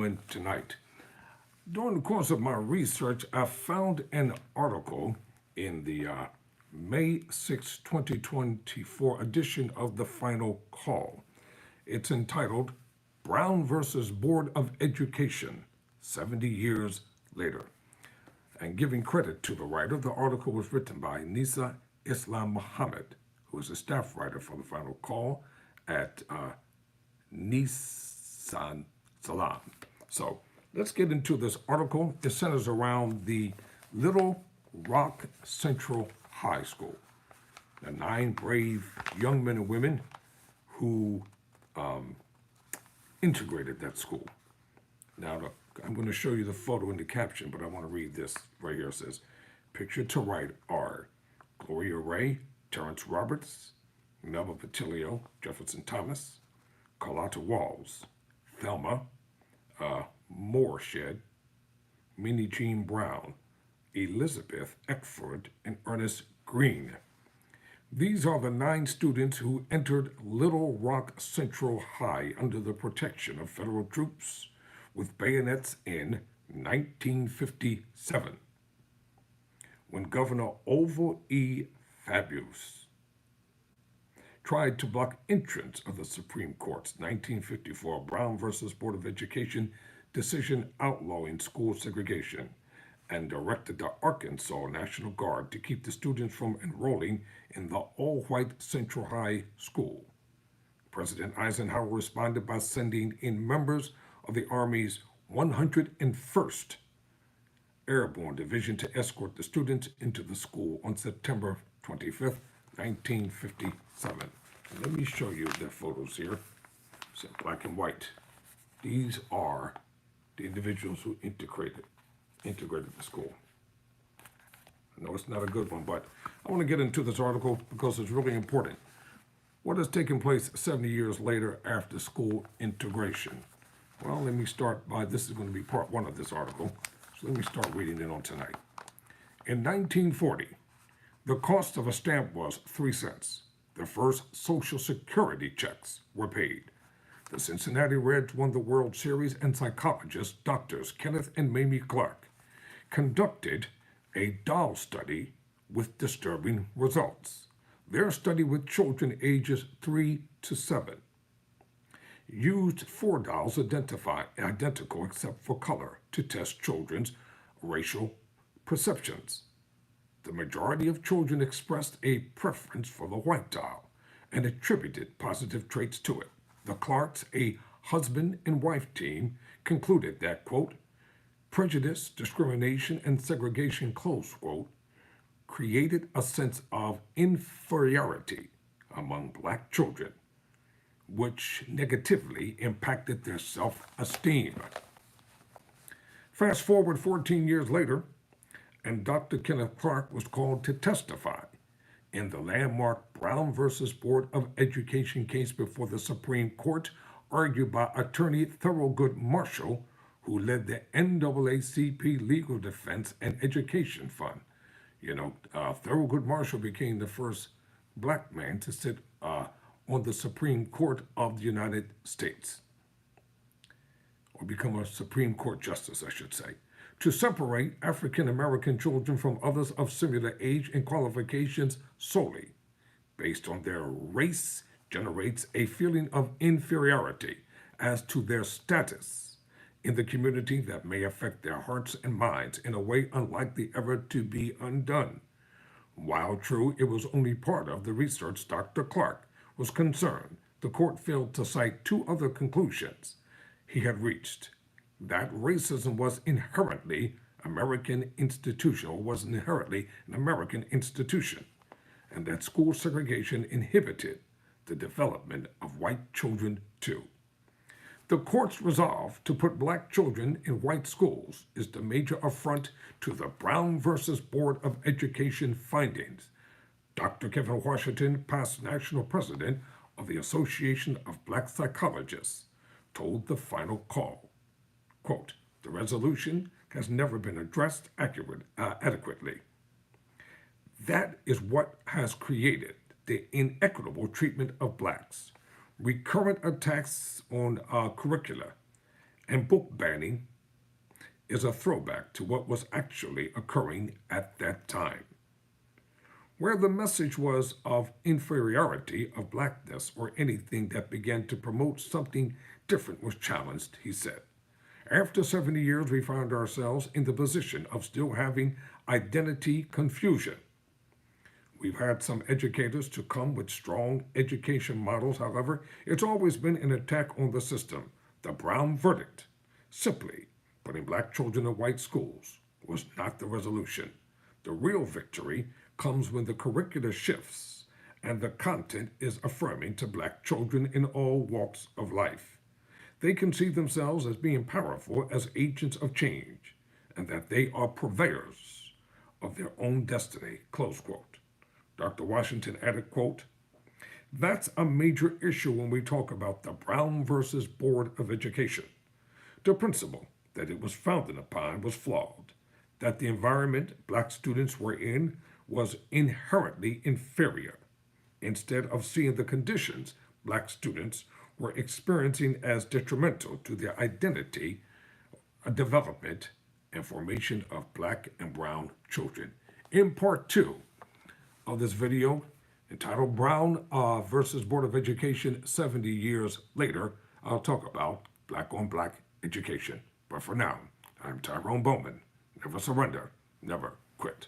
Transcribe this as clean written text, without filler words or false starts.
Bowman tonight. During the course of my research, I found an article in the May 6, 2024 edition of The Final Call. It's entitled Brown versus Board of Education, 70 Years Later. And giving credit to the writer, the article was written by Nisa Islam Muhammad, who is a staff writer for The Final Call at Nissan Salam. So let's get into this article. It centers around the Little Rock Central High School. The 9 brave young men and women who integrated that school. Now, look, I'm going to show you the photo in the caption, but I want to read this right here. It says, pictured to right are Gloria Ray, Terrence Roberts, Melba Patilio, Jefferson Thomas, Carlotta Walls, Thelma Mooreshed, Minnie Jean Brown, Elizabeth Eckford, and Ernest Green. These are the 9 students who entered Little Rock Central High under the protection of federal troops with bayonets in 1957, when Governor Orville E. Fabius tried to block entrance of the Supreme Court's 1954 Brown versus Board of Education decision outlawing school segregation, and directed the Arkansas National Guard to keep the students from enrolling in the all-white Central High School. President Eisenhower responded by sending in members of the Army's 101st Airborne Division to escort the students into the school on September 25th, 1957. And let me show you the photos here. It's in black and white. These are the individuals who integrated the school. I know it's not a good one, but I want to get into this article because it's really important. What has taken place 70 years later after school integration? Well, let me start by, this is going to be part 1 of this article, so let me start reading it on tonight. In 1940, the cost of a stamp was 3 cents. The first Social Security checks were paid. The Cincinnati Reds won the World Series, and psychologists, doctors Kenneth and Mamie Clark, conducted a doll study with disturbing results. Their study with children ages 3 to 7 used 4 dolls identical except for color to test children's racial perceptions. The majority of children expressed a preference for the white doll and attributed positive traits to it. The Clarks, a husband and wife team, concluded that, quote, prejudice, discrimination, and segregation, close quote, created a sense of inferiority among black children, which negatively impacted their self-esteem. Fast forward 14 years later, and Dr. Kenneth Clark was called to testify in the landmark Brown versus Board of Education case before the Supreme Court, argued by attorney Thurgood Marshall, who led the NAACP Legal Defense and Education Fund. Thurgood Marshall became the first black man to sit on the Supreme Court of the United States, or become a Supreme Court justice, I should say, to separate African American children from others of similar age and qualifications solely based on their race generates a feeling of inferiority as to their status in the community that may affect their hearts and minds in a way unlikely ever to be undone. While true, it was only part of the research Dr. Clark was concerned, the court failed to cite 2 other conclusions he had reached: that racism was inherently an American institution, and that school segregation inhibited the development of white children too. The court's resolve to put black children in white schools is the major affront to the Brown versus Board of Education findings. Dr. Kevin Washington, past national president of the Association of Black Psychologists, told The Final Call, quote, the resolution has never been addressed adequately. That is what has created the inequitable treatment of blacks. Recurrent attacks on curricula and book banning is a throwback to what was actually occurring at that time, where the message was of inferiority of blackness or anything that began to promote something different was challenged, he said. After 70 years, we found ourselves in the position of still having identity confusion. We've had some educators to come with strong education models. However, it's always been an attack on the system. The Brown verdict, simply putting black children in white schools, was not the resolution. The real victory comes when the curricula shifts and the content is affirming to black children in all walks of life. They can see themselves as being powerful as agents of change and that they are purveyors of their own destiny, close quote. Dr. Washington added, quote, that's a major issue when we talk about the Brown versus Board of Education. The principle that it was founded upon was flawed, that the environment black students were in was inherently inferior, instead of seeing the conditions black students were experiencing as detrimental to their identity, development, and formation of black and brown children. In part two of this video, entitled Brown versus Board of Education 70 Years Later, I'll talk about black on black education. But for now, I'm Tyrone Bowman. Never surrender, never quit.